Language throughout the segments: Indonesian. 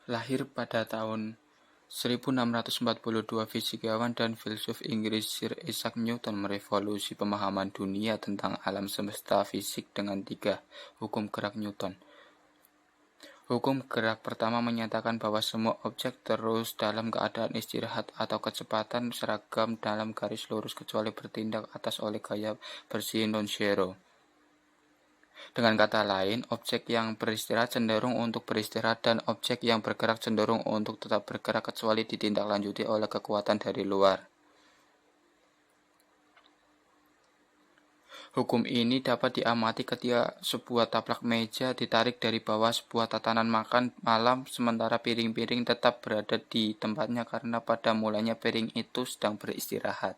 Lahir pada tahun 1642, fisikawan dan filsuf Inggris Sir Isaac Newton merevolusi pemahaman dunia tentang alam semesta fisik dengan 3 hukum gerak Newton. Hukum gerak pertama menyatakan bahwa semua objek terus dalam keadaan istirahat atau kecepatan seragam dalam garis lurus kecuali bertindak atas oleh gaya bersih non-zero. Dengan kata lain, objek yang beristirahat cenderung untuk beristirahat dan objek yang bergerak cenderung untuk tetap bergerak kecuali ditindaklanjuti oleh kekuatan dari luar. Hukum ini dapat diamati ketika sebuah taplak meja ditarik dari bawah sebuah tatanan makan malam sementara piring-piring tetap berada di tempatnya karena pada mulanya piring itu sedang beristirahat.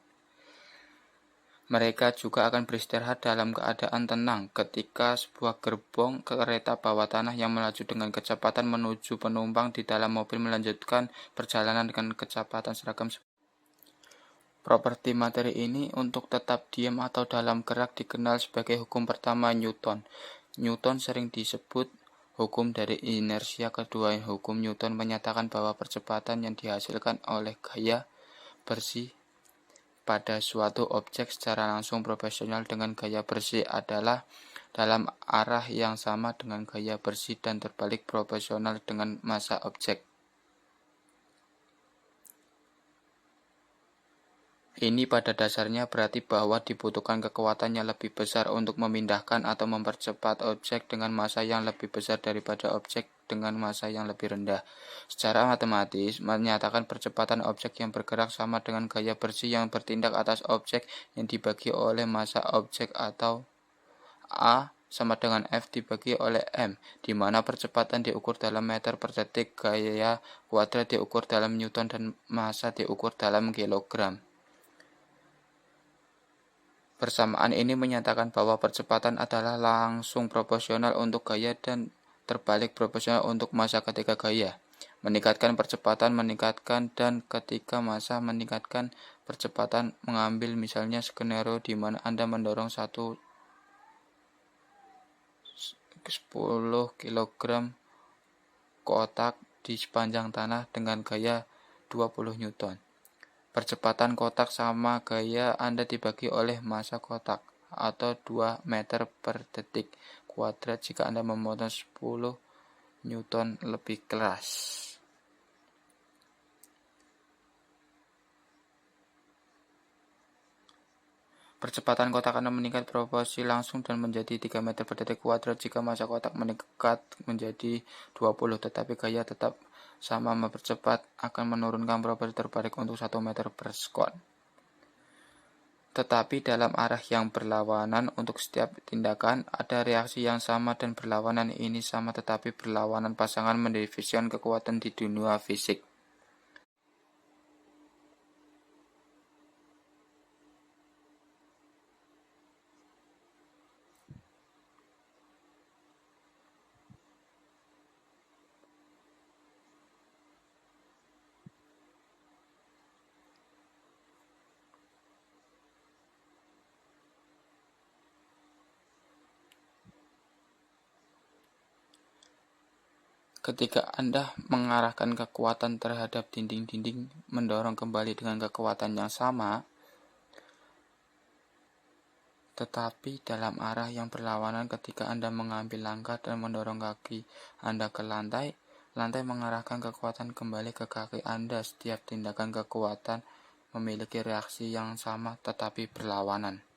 Mereka juga akan beristirahat dalam keadaan tenang ketika sebuah gerbong kereta bawah tanah yang melaju dengan kecepatan menuju penumpang di dalam mobil melanjutkan perjalanan dengan kecepatan seragam. Properti materi ini untuk tetap diam atau dalam gerak dikenal sebagai hukum pertama Newton. Newton sering disebut hukum dari inersia. Kedua hukum Newton menyatakan bahwa percepatan yang dihasilkan oleh gaya bersih pada suatu objek secara langsung proporsional dengan gaya bersih adalah dalam arah yang sama dengan gaya bersih dan terbalik proporsional dengan massa objek. Ini pada dasarnya berarti bahwa dibutuhkan kekuatan yang lebih besar untuk memindahkan atau mempercepat objek dengan massa yang lebih besar daripada objek dengan massa yang lebih rendah. Secara matematis, menyatakan percepatan objek yang bergerak sama dengan gaya bersih yang bertindak atas objek yang dibagi oleh massa objek atau A sama dengan F dibagi oleh M, di mana percepatan diukur dalam meter per detik, gaya kuadrat diukur dalam Newton, dan massa diukur dalam kilogram. Persamaan ini menyatakan bahwa percepatan adalah langsung proporsional untuk gaya dan terbalik proporsional untuk massa ketika gaya meningkatkan percepatan meningkatkan dan ketika massa meningkatkan percepatan. Mengambil misalnya skenario di mana Anda mendorong 10 kg kotak di sepanjang tanah dengan gaya 20 Newton. Percepatan kotak sama gaya Anda dibagi oleh massa kotak atau 2 meter per detik kuadrat jika Anda memotong 10 Newton lebih keras. Percepatan kotak akan meningkat proporsi langsung dan menjadi 3 meter per detik kuadrat jika massa kotak meningkat menjadi 20, tetapi gaya tetap sama mempercepat akan menurunkan proporsi terbalik untuk 1 meter per sekon. Tetapi dalam arah yang berlawanan untuk setiap tindakan, ada reaksi yang sama dan berlawanan ini sama tetapi berlawanan pasangan mendefinisikan kekuatan di dunia fisik. Ketika Anda mengarahkan kekuatan terhadap dinding-dinding mendorong kembali dengan kekuatan yang sama, tetapi dalam arah yang berlawanan ketika Anda mengambil langkah dan mendorong kaki Anda ke lantai, lantai mengarahkan kekuatan kembali ke kaki Anda. Setiap tindakan kekuatan memiliki reaksi yang sama tetapi berlawanan.